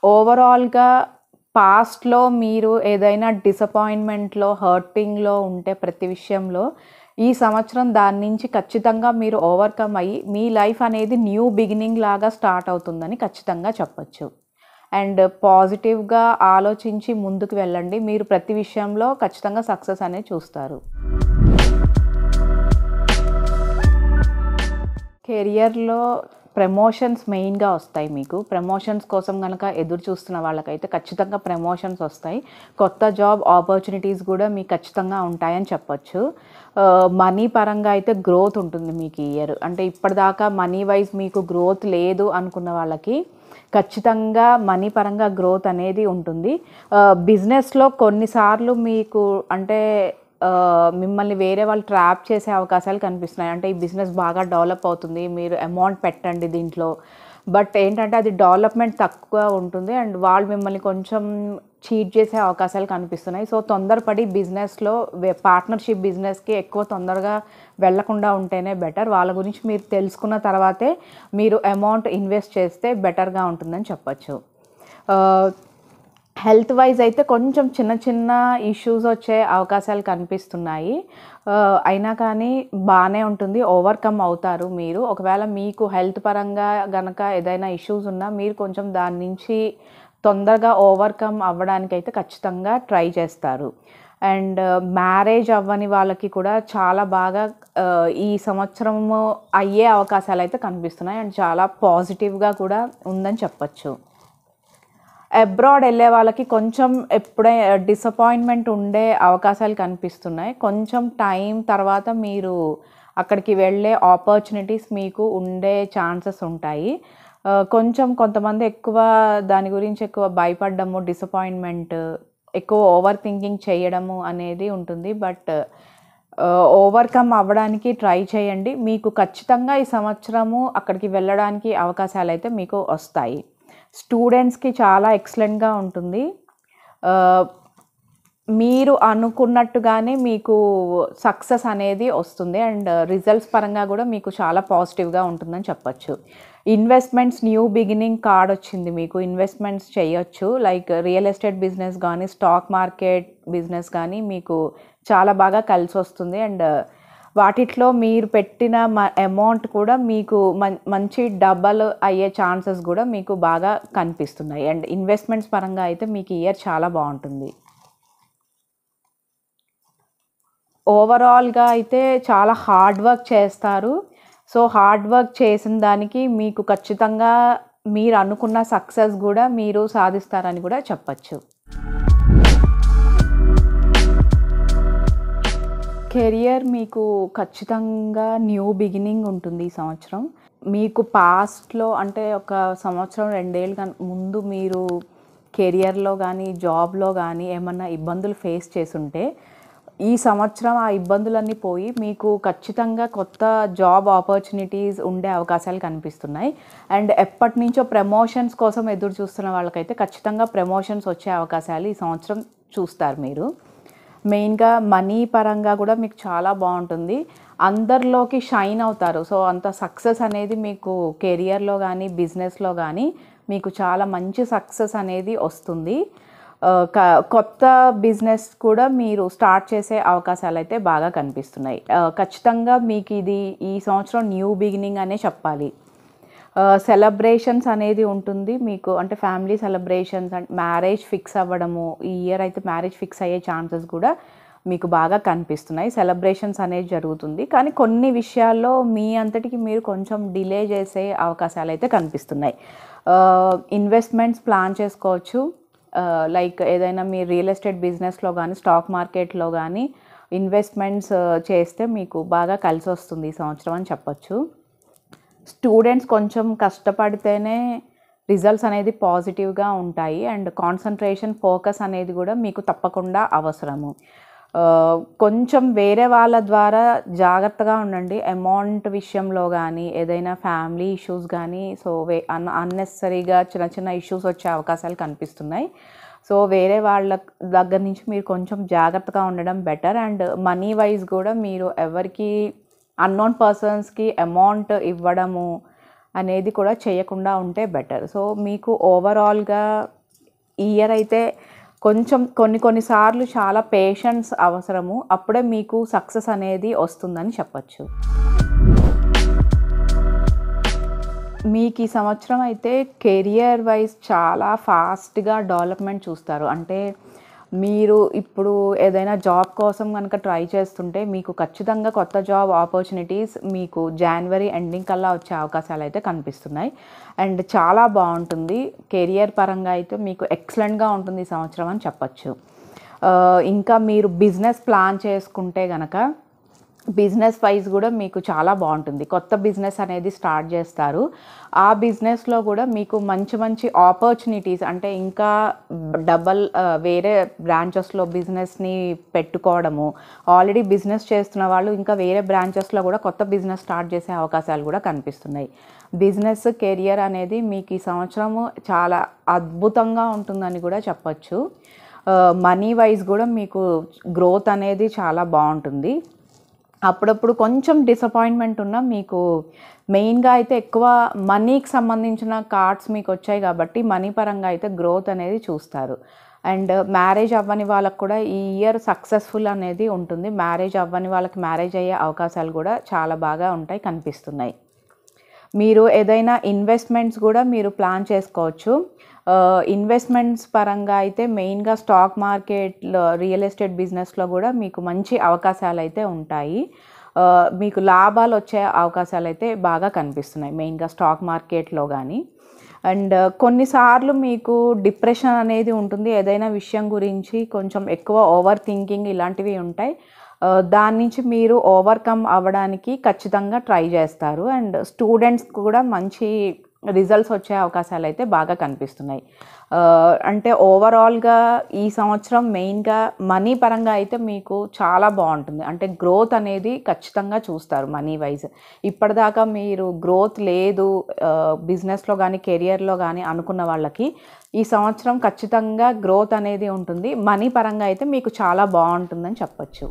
S1: ఓవరాల్‌గా పాస్ట్‌లో మీరు ఏదైనా డిసప్పాయింట్మెంట్లో హర్టింగ్లో ఉంటే ప్రతి విషయంలో ఈ సంవత్సరం దాని నుంచి ఖచ్చితంగా మీరు ఓవర్కమ్ అయ్యి మీ లైఫ్ అనేది న్యూ బిగినింగ్ లాగా స్టార్ట్ అవుతుందని ఖచ్చితంగా చెప్పొచ్చు. అండ్ పాజిటివ్గా ఆలోచించి ముందుకు వెళ్ళండి. మీరు ప్రతి విషయంలో ఖచ్చితంగా సక్సెస్ అనేది చూస్తారు. కెరియర్‌లో ప్రమోషన్స్ మెయిన్‌గా వస్తాయి మీకు. ప్రమోషన్స్ కోసం గనక ఎదురు చూస్తున్న వాళ్ళకైతే ఖచ్చితంగా ప్రమోషన్స్ వస్తాయి. కొత్త జాబ్ ఆపర్చునిటీస్ కూడా మీకు ఖచ్చితంగా ఉంటాయని చెప్పొచ్చు. మనీ పరంగా అయితే గ్రోత్ ఉంటుంది మీకు ఈ ఇయర్. అంటే ఇప్పటిదాకా మనీ వైజ్ మీకు గ్రోత్ లేదు అనుకున్న వాళ్ళకి ఖచ్చితంగా మనీ పరంగా గ్రోత్ అనేది ఉంటుంది. బిజినెస్‌లో కొన్నిసార్లు మీకు అంటే మిమ్మల్ని వేరే వాళ్ళు ట్రాప్ చేసే అవకాశాలు కనిపిస్తున్నాయి. అంటే ఈ బిజినెస్ బాగా డెవలప్ అవుతుంది, మీరు అమౌంట్ పెట్టండి దీంట్లో, బట్ ఏంటంటే అది డెవలప్మెంట్ తక్కువ ఉంటుంది అండ్ వాళ్ళు మిమ్మల్ని కొంచెం చీట్ చేసే అవకాశాలు కనిపిస్తున్నాయి. సో తొందరపడి బిజినెస్లో పార్ట్నర్షిప్ బిజినెస్కి ఎక్కువ తొందరగా వెళ్లకుండా ఉంటేనే బెటర్. వాళ్ళ గురించి మీరు తెలుసుకున్న తర్వాతే మీరు అమౌంట్ ఇన్వెస్ట్ చేస్తే బెటర్గా ఉంటుందని చెప్పచ్చు. హెల్త్ వైజ్ అయితే కొంచెం చిన్న చిన్న ఇష్యూస్ వచ్చే అవకాశాలు కనిపిస్తున్నాయి. అయినా కానీ బాగానే ఉంటుంది, ఓవర్కమ్ అవుతారు మీరు. ఒకవేళ మీకు హెల్త్ పరంగా గనక ఏదైనా ఇష్యూస్ ఉన్నా మీరు కొంచెం దాని నుంచి తొందరగా ఓవర్కమ్ అవ్వడానికైతే ఖచ్చితంగా ట్రై చేస్తారు. అండ్ మ్యారేజ్ అవ్వని వాళ్ళకి కూడా చాలా బాగా ఈ సంవత్సరము అయ్యే అవకాశాలు అయితే కనిపిస్తున్నాయి అండ్ చాలా పాజిటివ్గా కూడా ఉందని చెప్పచ్చు. అబ్రాడ్ వెళ్ళే వాళ్ళకి కొంచెం ఎప్పుడే డిసప్పాయింట్మెంట్ ఉండే అవకాశాలు కనిపిస్తున్నాయి. కొంచెం టైం తర్వాత మీరు అక్కడికి వెళ్ళే ఆపర్చునిటీస్ మీకు ఉండే ఛాన్సెస్ ఉంటాయి. కొంచెం కొంతమంది ఎక్కువ దాని గురించి ఎక్కువ భయపడ్డము, డిసప్పాయింట్మెంట్, ఎక్కువ ఓవర్ థింకింగ్ చేయడము అనేది ఉంటుంది. బట్ ఓవర్కమ్ అవ్వడానికి ట్రై చేయండి. మీకు ఖచ్చితంగా ఈ సంవత్సరము అక్కడికి వెళ్ళడానికి అవకాశాలు అయితే మీకు వస్తాయి. స్టూడెంట్స్కి చాలా ఎక్సలెంట్గా ఉంటుంది. మీరు అనుకున్నట్టుగానే మీకు సక్సెస్ అనేది వస్తుంది అండ్ రిజల్ట్స్ పరంగా కూడా మీకు చాలా పాజిటివ్గా ఉంటుందని చెప్పచ్చు. ఇన్వెస్ట్మెంట్స్ న్యూ బిగినింగ్ కార్డ్ వచ్చింది మీకు. ఇన్వెస్ట్మెంట్స్ చేయొచ్చు, లైక్ రియల్ ఎస్టేట్ బిజినెస్ కానీ స్టాక్ మార్కెట్ బిజినెస్ కానీ మీకు చాలా బాగా కలిసి వస్తుంది. అండ్ వాటిట్లో మీరు పెట్టిన అమౌంట్ కూడా మీకు మంచి డబల్ అయ్యే ఛాన్సెస్ కూడా మీకు బాగా కనిపిస్తున్నాయి. అండ్ ఇన్వెస్ట్మెంట్స్ పరంగా అయితే మీకు ఇయర్ చాలా బాగుంటుంది. ఓవరాల్గా అయితే చాలా హార్డ్ వర్క్ చేస్తారు. సో హార్డ్ వర్క్ చేసిన దానికి మీకు ఖచ్చితంగా మీరు అనుకున్న సక్సెస్ కూడా మీరు సాధిస్తారని కూడా చెప్పచ్చు. కెరియర్ మీకు ఖచ్చితంగా న్యూ బిగినింగ్ ఉంటుంది ఈ సంవత్సరం. మీకు పాస్ట్లో అంటే ఒక సంవత్సరం 2 ఏళ్ళ ముందు మీరు కెరియర్లో కానీ జాబ్లో కానీ ఏమన్నా ఇబ్బందులు ఫేస్ చేసుంటే ఈ సంవత్సరం ఆ ఇబ్బందులన్నీ పోయి మీకు ఖచ్చితంగా కొత్త జాబ్ ఆపర్చునిటీస్ ఉండే అవకాశాలు కనిపిస్తున్నాయి. అండ్ ఎప్పటి నుంచో ప్రమోషన్స్ కోసం ఎదురు చూస్తున్న వాళ్ళకైతే ఖచ్చితంగా ప్రమోషన్స్ వచ్చే అవకాశాలు ఈ సంవత్సరం చూస్తారు మీరు. మెయిన్గా మనీ పరంగా కూడా మీకు చాలా బాగుంటుంది, అందరిలోకి షైన్ అవుతారు. సో అంత సక్సెస్ అనేది మీకు కెరియర్లో కానీ బిజినెస్లో కానీ మీకు చాలా మంచి సక్సెస్ అనేది వస్తుంది. కొత్త బిజినెస్ కూడా మీరు స్టార్ట్ చేసే అవకాశాలు అయితే బాగా కనిపిస్తున్నాయి. ఖచ్చితంగా మీకు ఇది ఈ సంవత్సరం న్యూ బిగినింగ్ అనే చెప్పాలి. సెలబ్రేషన్స్ అనేది ఉంటుంది మీకు, అంటే family celebrations and marriage fix అవ్వడము. ఈ ఇయర్ అయితే మ్యారేజ్ ఫిక్స్ అయ్యే ఛాన్సెస్ కూడా మీకు బాగా కనిపిస్తున్నాయి. సెలబ్రేషన్స్ అనేది జరుగుతుంది, కానీ కొన్ని విషయాల్లో మీ అంతటికి మీరు కొంచెం డిలే చేసే అవకాశాలు అయితే కనిపిస్తున్నాయి. ఇన్వెస్ట్మెంట్స్ ప్లాన్ చేసుకోవచ్చు, లైక్ ఏదైనా మీ రియల్ ఎస్టేట్ బిజినెస్లో కానీ స్టాక్ మార్కెట్లో కానీ ఇన్వెస్ట్మెంట్స్ చేస్తే మీకు బాగా కలిసి వస్తుంది ఈ సంవత్సరం అని చెప్పచ్చు. స్టూడెంట్స్ కొంచెం కష్టపడితేనే రిజల్ట్స్ అనేది పాజిటివ్గా ఉంటాయి అండ్ కాన్సన్ట్రేషన్ ఫోకస్ అనేది కూడా మీకు తప్పకుండా అవసరము. కొంచెం వేరే వాళ్ళ ద్వారా జాగ్రత్తగా ఉండండి, అమౌంట్ విషయంలో కానీ ఏదైనా ఫ్యామిలీ ఇష్యూస్ కానీ. సో అన్నెసరీగా చిన్న చిన్న ఇష్యూస్ వచ్చే అవకాశాలు కనిపిస్తున్నాయి. సో వేరే వాళ్ళ దగ్గర నుంచి మీరు కొంచెం జాగ్రత్తగా ఉండడం బెటర్. అండ్ మనీ వైజ్ కూడా మీరు ఎవరికి అన్నోన్ పర్సన్స్కి అమౌంట్ ఇవ్వడము అనేది కూడా చేయకుండా ఉంటే బెటర్. సో మీకు ఓవరాల్గా ఈ ఇయర్ అయితే కొంచెం కొన్నిసార్లు చాలా పేషెన్స్ అవసరము, అప్పుడే మీకు సక్సెస్ అనేది వస్తుందని చెప్పచ్చు. మీకు ఈ సంవత్సరం అయితే కెరియర్ వైజ్ చాలా ఫాస్ట్గా డెవలప్మెంట్ చూస్తారు. అంటే మీరు ఇప్పుడు ఏదైనా జాబ్ కోసం కనుక ట్రై చేస్తుంటే మీకు ఖచ్చితంగా కొత్త జాబ్ ఆపర్చునిటీస్ మీకు జనవరి ఎండింగ్ కల్లా వచ్చే అవకాశాలు అయితే కనిపిస్తున్నాయి. అండ్ చాలా బాగుంటుంది, కెరియర్ పరంగా అయితే మీకు ఎక్సలెంట్గా ఉంటుంది ఈ సంవత్సరం అని చెప్పచ్చు. ఇంకా మీరు బిజినెస్ ప్లాన్ చేసుకుంటే కనుక బిజినెస్ వైజ్ కూడా మీకు చాలా బాగుంటుంది. కొత్త బిజినెస్ అనేది స్టార్ట్ చేస్తారు, ఆ బిజినెస్లో కూడా మీకు మంచి మంచి ఆపర్చునిటీస్, అంటే ఇంకా డబల్ వేరే బ్రాంచెస్లో బిజినెస్ని పెట్టుకోవడము, ఆల్రెడీ బిజినెస్ చేస్తున్న వాళ్ళు ఇంకా వేరే బ్రాంచెస్లో కూడా కొత్త బిజినెస్ స్టార్ట్ చేసే అవకాశాలు కూడా కనిపిస్తున్నాయి. బిజినెస్ కెరియర్ అనేది మీకు ఈ సంవత్సరము చాలా అద్భుతంగా ఉంటుందని కూడా చెప్పచ్చు. మనీ వైజ్ కూడా మీకు గ్రోత్ అనేది చాలా బాగుంటుంది. అప్పుడప్పుడు కొంచెం డిసప్పాయింట్మెంట్ ఉన్నా మీకు మెయిన్గా అయితే ఎక్కువ మనీకి సంబంధించిన కార్డ్స్ మీకు వచ్చాయి కాబట్టి మనీ పరంగా అయితే గ్రోత్ అనేది చూస్తారు. అండ్ మ్యారేజ్ అవ్వని వాళ్ళకు కూడా ఈ ఇయర్ సక్సెస్ఫుల్ అనేది ఉంటుంది. మ్యారేజ్ అవ్వని వాళ్ళకి మ్యారేజ్ అయ్యే అవకాశాలు కూడా చాలా బాగా ఉంటాయి, కనిపిస్తున్నాయి. మీరు ఏదైనా ఇన్వెస్ట్మెంట్స్ కూడా మీరు ప్లాన్ చేసుకోవచ్చు. ఇన్వెస్ట్మెంట్స్ పరంగా అయితే మెయిన్గా స్టాక్ మార్కెట్లో, రియల్ ఎస్టేట్ బిజినెస్లో కూడా మీకు మంచి అవకాశాలు అయితే ఉంటాయి. మీకు లాభాలు వచ్చే అవకాశాలు అయితే బాగా కనిపిస్తున్నాయి మెయిన్గా స్టాక్ మార్కెట్లో కానీ. అండ్ కొన్నిసార్లు మీకు డిప్రెషన్ అనేది ఉంటుంది, ఏదైనా విషయం గురించి కొంచెం ఎక్కువ ఓవర్ థింకింగ్ ఇలాంటివి ఉంటాయి. దాని నుంచి మీరు ఓవర్కమ్ అవ్వడానికి ఖచ్చితంగా ట్రై చేస్తారు. అండ్ స్టూడెంట్స్ కూడా మంచి రిజల్ట్స్ వచ్చే అవకాశాలు అయితే బాగా కనిపిస్తున్నాయి. అంటే ఓవరాల్గా ఈ సంవత్సరం మెయిన్గా మనీ పరంగా అయితే మీకు చాలా బాగుంటుంది. అంటే గ్రోత్ అనేది ఖచ్చితంగా చూస్తారు మనీ వైజ్. ఇప్పటిదాకా మీరు గ్రోత్ లేదు బిజినెస్లో కానీ కెరియర్లో కానీ అనుకున్న వాళ్ళకి ఈ సంవత్సరం ఖచ్చితంగా గ్రోత్ అనేది ఉంటుంది. మనీ పరంగా అయితే మీకు చాలా బాగుంటుందని చెప్పచ్చు.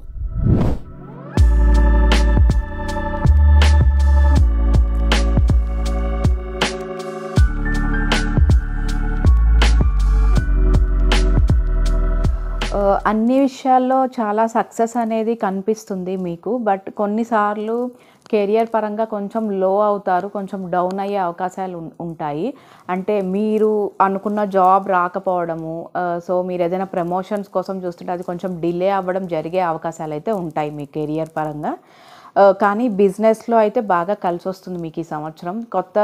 S1: అన్ని విషయాల్లో చాలా సక్సెస్ అనేది కనిపిస్తుంది మీకు. బట్ కొన్నిసార్లు కెరియర్ పరంగా కొంచెం లో అవుతారు, కొంచెం డౌన్ అయ్యే అవకాశాలు ఉంటాయి. అంటే మీరు అనుకున్న జాబ్ రాకపోవడము, సో మీరు ఏదైనా ప్రమోషన్స్ కోసం చూస్తుంటే అది కొంచెం డిలే అవ్వడం జరిగే అవకాశాలు అయితే ఉంటాయి మీ కెరియర్ పరంగా. కానీ బిజినెస్లో అయితే బాగా కలిసి వస్తుంది మీకు ఈ సంవత్సరం. కొత్త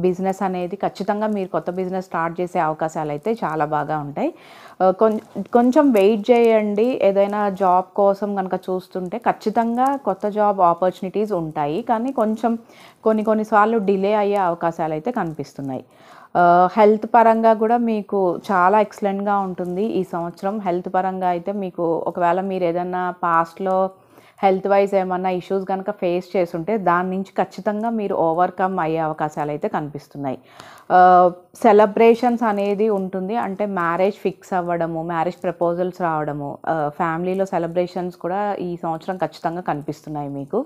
S1: బిజినెస్ అనేది ఖచ్చితంగా మీరు కొత్త బిజినెస్ స్టార్ట్ చేసే అవకాశాలు అయితే చాలా బాగా ఉంటాయి. కొంచెం వెయిట్ చేయండి. ఏదైనా జాబ్ కోసం కనుక చూస్తుంటే ఖచ్చితంగా కొత్త జాబ్ ఆపర్చునిటీస్ ఉంటాయి, కానీ కొంచెం కొన్నిసార్లు డిలే అయ్యే అవకాశాలు అయితే కనిపిస్తున్నాయి. హెల్త్ పరంగా కూడా మీకు చాలా ఎక్సలెంట్గా ఉంటుంది ఈ సంవత్సరం. హెల్త్ పరంగా అయితే మీకు ఒకవేళ మీరు ఏదైనా పాస్ట్లో హెల్త్ వైజ్ ఏమన్నా ఇష్యూస్ కనుక ఫేస్ చేస్తుంటే దాని నుంచి ఖచ్చితంగా మీరు ఓవర్కమ్ అయ్యే అవకాశాలు అయితే కనిపిస్తున్నాయి. సెలబ్రేషన్స్ అనేది ఉంటుంది. అంటే మ్యారేజ్ ఫిక్స్ అవ్వడము, మ్యారేజ్ ప్రపోజల్స్ రావడము, ఫ్యామిలీలో సెలబ్రేషన్స్ కూడా ఈ సంవత్సరం ఖచ్చితంగా కనిపిస్తున్నాయి మీకు.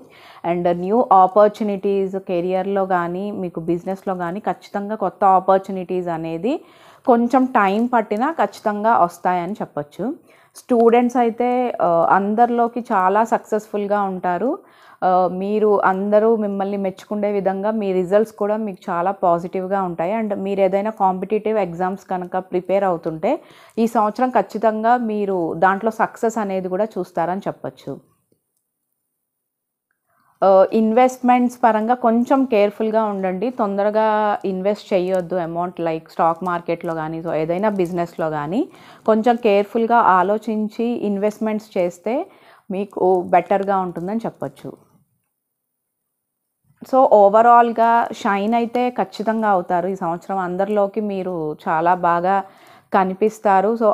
S1: అండ్ న్యూ ఆపర్చునిటీస్ కెరియర్లో కానీ మీకు బిజినెస్లో కానీ ఖచ్చితంగా కొత్త ఆపర్చునిటీస్ అనేది కొంచెం టైం పట్టినా ఖచ్చితంగా వస్తాయని చెప్పచ్చు. స్టూడెంట్స్ అయితే అందరిలోకి చాలా సక్సెస్ఫుల్గా ఉంటారు. మీరు అందరూ మిమ్మల్ని మెచ్చుకునే విధంగా మీ రిజల్ట్స్ కూడా మీకు చాలా పాజిటివ్గా ఉంటాయి. అండ్ మీరు ఏదైనా కాంపిటేటివ్ ఎగ్జామ్స్ కనుక ప్రిపేర్ అవుతుంటే ఈ సంవత్సరం ఖచ్చితంగా మీరు దాంట్లో సక్సెస్ అనేది కూడా చూస్తారని చెప్పచ్చు. ఇన్వెస్ట్మెంట్స్ పరంగా కొంచెం కేర్ఫుల్గా ఉండండి. తొందరగా ఇన్వెస్ట్ చేయొద్దు అమౌంట్, లైక్ స్టాక్ మార్కెట్లో కానీ సో ఏదైనా బిజినెస్లో కానీ కొంచెం కేర్ఫుల్గా ఆలోచించి ఇన్వెస్ట్మెంట్స్ చేస్తే మీకు బెటర్గా ఉంటుందని చెప్పచ్చు. సో ఓవరాల్గా షైన్ అయితే ఖచ్చితంగా అవుతారు ఈ సంవత్సరం. అందరిలోకి మీరు చాలా బాగా కనిపిస్తారు. సో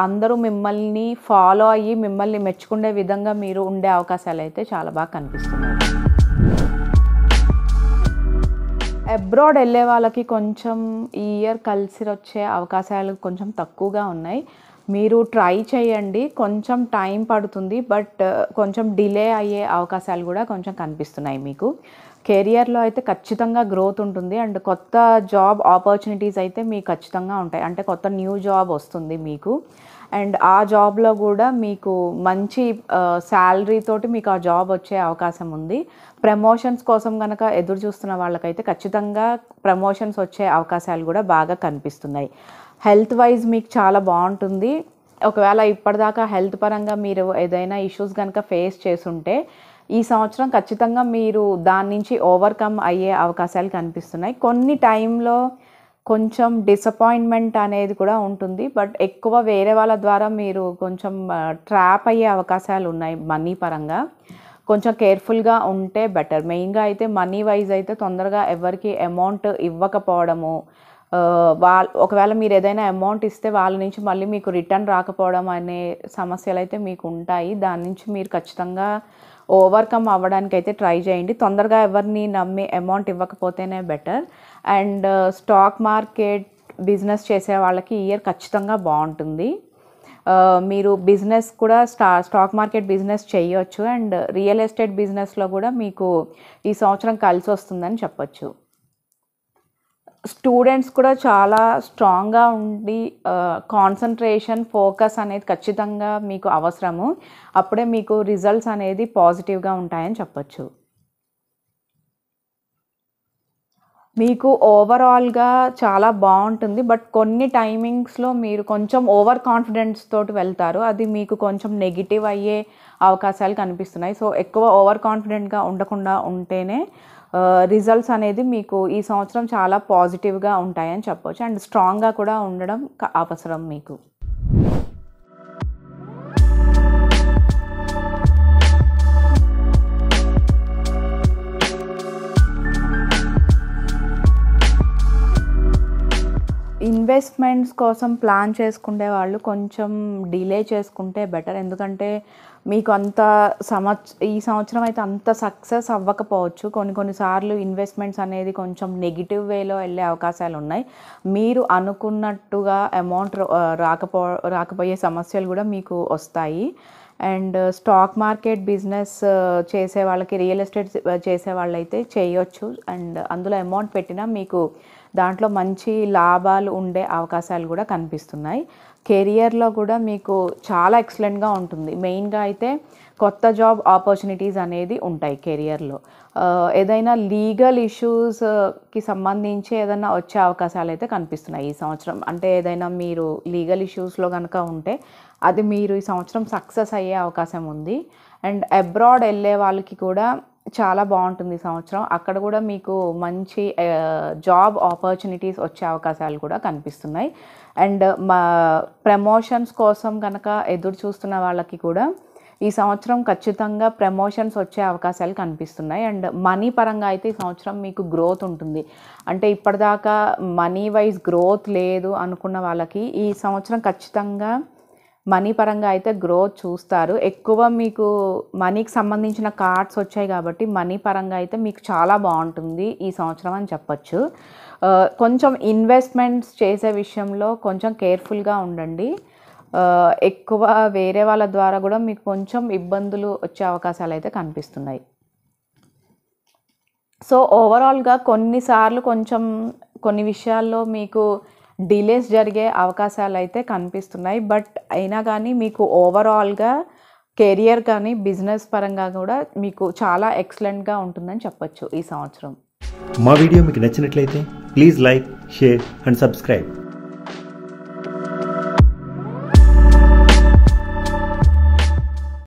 S1: అందరూ మిమ్మల్ని ఫాలో అయ్యి మిమ్మల్ని మెచ్చుకునే విధంగా మీరు ఉండే అవకాశాలు అయితే చాలా బాగా కనిపిస్తున్నాయి. అబ్రాడ్ వెళ్ళే వాళ్ళకి కొంచెం ఈ ఇయర్ కలిసి వచ్చే అవకాశాలు కొంచెం తక్కువగా ఉన్నాయి. మీరు ట్రై చేయండి, కొంచెం టైం పడుతుంది, బట్ కొంచెం డిలే అయ్యే అవకాశాలు కూడా కొంచెం కనిపిస్తున్నాయి మీకు. కెరియర్లో అయితే ఖచ్చితంగా గ్రోత్ ఉంటుంది. అండ్ కొత్త జాబ్ ఆపర్చునిటీస్ అయితే మీకు ఖచ్చితంగా ఉంటాయి. అంటే కొత్త న్యూ జాబ్ వస్తుంది మీకు. అండ్ ఆ జాబ్లో కూడా మీకు మంచి శాలరీ తోటి మీకు ఆ జాబ్ వచ్చే అవకాశం ఉంది. ప్రమోషన్స్ కోసం కనుక ఎదురు చూస్తున్న వాళ్ళకైతే ఖచ్చితంగా ప్రమోషన్స్ వచ్చే అవకాశాలు కూడా బాగా కనిపిస్తున్నాయి. హెల్త్ వైజ్ మీకు చాలా బాగుంటుంది. ఒకవేళ ఇప్పటిదాకా హెల్త్ పరంగా మీరు ఏదైనా ఇష్యూస్ కనుక ఫేస్ చేసుంటే ఈ సంవత్సరం ఖచ్చితంగా మీరు దాని నుంచి ఓవర్కమ్ అయ్యే అవకాశాలు కనిపిస్తున్నాయి. కొన్ని టైంలో కొంచెం డిసప్పాయింట్మెంట్ అనేది కూడా ఉంటుంది, బట్ ఎక్కువ వేరే వాళ్ళ ద్వారా మీరు కొంచెం ట్రాప్ అయ్యే అవకాశాలు ఉన్నాయి మనీ పరంగా. కొంచెం కేర్ఫుల్గా ఉంటే బెటర్. మెయిన్గా అయితే మనీ వైజ్ అయితే తొందరగా ఎవరికి అమౌంట్ ఇవ్వకపోవడము, ఒకవేళ మీరు ఏదైనా అమౌంట్ ఇస్తే వాళ్ళ నుంచి మళ్ళీ మీకు రిటర్న్ రాకపోవడం అనే సమస్యలు అయితే మీకు ఉంటాయి. దాని నుంచి మీరు ఖచ్చితంగా ఓవర్కమ్ అవ్వడానికి అయితే ట్రై చేయండి. తొందరగా ఎవరిని నమ్మి అమౌంట్ ఇవ్వకపోతేనే better. And stock market business చేసే వాళ్ళకి ఈ ఇయర్ ఖచ్చితంగా బాగుంటుంది. మీరు బిజినెస్ కూడా స్టాక్ మార్కెట్ బిజినెస్ చేయొచ్చు. అండ్ రియల్ ఎస్టేట్ బిజినెస్లో కూడా మీకు ఈ సంవత్సరం కలిసి వస్తుందని చెప్పొచ్చు. స్టూడెంట్స్ కూడా చాలా స్ట్రాంగ్గా ఉండి కాన్సన్ట్రేషన్, ఫోకస్ అనేది ఖచ్చితంగా మీకు అవసరము. అప్పుడే మీకు రిజల్ట్స్ అనేది పాజిటివ్గా ఉంటాయని చెప్పొచ్చు. మీకు ఓవరాల్గా చాలా బాగుంటుంది. బట్ కొన్ని టైమింగ్స్లో మీరు కొంచెం ఓవర్ కాన్ఫిడెన్స్ తోటి వెళ్తారు. అది మీకు కొంచెం నెగిటివ్ అయ్యే అవకాశాలు కనిపిస్తున్నాయి. సో ఎక్కువ ఓవర్ కాన్ఫిడెంట్గా ఉండకుండా ఉంటేనే రిజల్ట్స్ అనేది మీకు ఈ సంవత్సరం చాలా పాజిటివ్గా ఉంటాయని చెప్పొచ్చు. అండ్ స్ట్రాంగ్గా కూడా ఉండడం అవసరం మీకు. ఇన్వెస్ట్మెంట్స్ కోసం ప్లాన్ చేసుకునే వాళ్ళు కొంచెం డిలే చేసుకుంటే బెటర్. ఎందుకంటే మీకు ఈ సంవత్సరం అయితే అంత సక్సెస్ అవ్వకపోవచ్చు. కొన్నిసార్లు ఇన్వెస్ట్మెంట్స్ అనేది కొంచెం నెగిటివ్ వేలో వెళ్ళే అవకాశాలు ఉన్నాయి. మీరు అనుకున్నట్టుగా అమౌంట్ రాకపోయే సమస్యలు కూడా మీకు వస్తాయి. అండ్ స్టాక్ మార్కెట్ బిజినెస్ చేసే వాళ్ళకి, రియల్ ఎస్టేట్ చేసే వాళ్ళైతే చేయొచ్చు. అండ్ అందులో అమౌంట్ పెట్టినా మీకు దాంట్లో మంచి లాభాలు ఉండే అవకాశాలు కూడా కనిపిస్తున్నాయి. కెరియర్లో కూడా మీకు చాలా ఎక్సలెంట్గా ఉంటుంది. మెయిన్గా అయితే కొత్త జాబ్ ఆపర్చునిటీస్ అనేది ఉంటాయి కెరియర్లో. ఏదైనా లీగల్ ఇష్యూస్కి సంబంధించి ఏదైనా వచ్చే అవకాశాలు అయితే కనిపిస్తున్నాయి ఈ సంవత్సరం. అంటే ఏదైనా మీరు లీగల్ ఇష్యూస్లో కనుక ఉంటే అది మీరు ఈ సంవత్సరం సక్సెస్ అయ్యే అవకాశం ఉంది. అండ్ అబ్రాడ్ వెళ్ళే వాళ్ళకి కూడా చాలా బాగుంటుంది ఈ సంవత్సరం. అక్కడ కూడా మీకు మంచి జాబ్ ఆపర్చునిటీస్ వచ్చే అవకాశాలు కూడా కనిపిస్తున్నాయి. అండ్ ప్రమోషన్స్ కోసం కనుక ఎదురు చూస్తున్న వాళ్ళకి కూడా ఈ సంవత్సరం ఖచ్చితంగా ప్రమోషన్స్ వచ్చే అవకాశాలు కనిపిస్తున్నాయి. అండ్ మనీ పరంగా అయితే ఈ సంవత్సరం మీకు గ్రోత్ ఉంటుంది. అంటే ఇప్పటిదాకా మనీ వైజ్ గ్రోత్ లేదు అనుకున్న వాళ్ళకి ఈ సంవత్సరం ఖచ్చితంగా మనీ పరంగా అయితే గ్రోత్ చూస్తారు. ఎక్కువ మీకు మనీకి సంబంధించిన కార్డ్స్ వచ్చాయి కాబట్టి మనీ పరంగా అయితే మీకు చాలా బాగుంటుంది ఈ సంవత్సరం అని చెప్పచ్చు. కొంచెం ఇన్వెస్ట్మెంట్స్ చేసే విషయంలో కొంచెం కేర్ఫుల్గా ఉండండి. ఎక్కువ వేరే వాళ్ళ ద్వారా కూడా మీకు కొంచెం ఇబ్బందులు వచ్చే అవకాశాలు అయితే కనిపిస్తున్నాయి. సో ఓవరాల్గా కొన్నిసార్లు కొన్ని విషయాల్లో మీకు డిలేస్ జరిగే అవకాశాలు అయితే కనిపిస్తున్నాయి. బట్ అయినా కానీ మీకు ఓవరాల్గా కెరియర్ కానీ బిజినెస్ పరంగా కూడా మీకు చాలా ఎక్సలెంట్గా ఉంటుందని చెప్పొచ్చు ఈ సంవత్సరం.
S2: మా వీడియో మీకు నచ్చినట్లయితే please like, share and subscribe.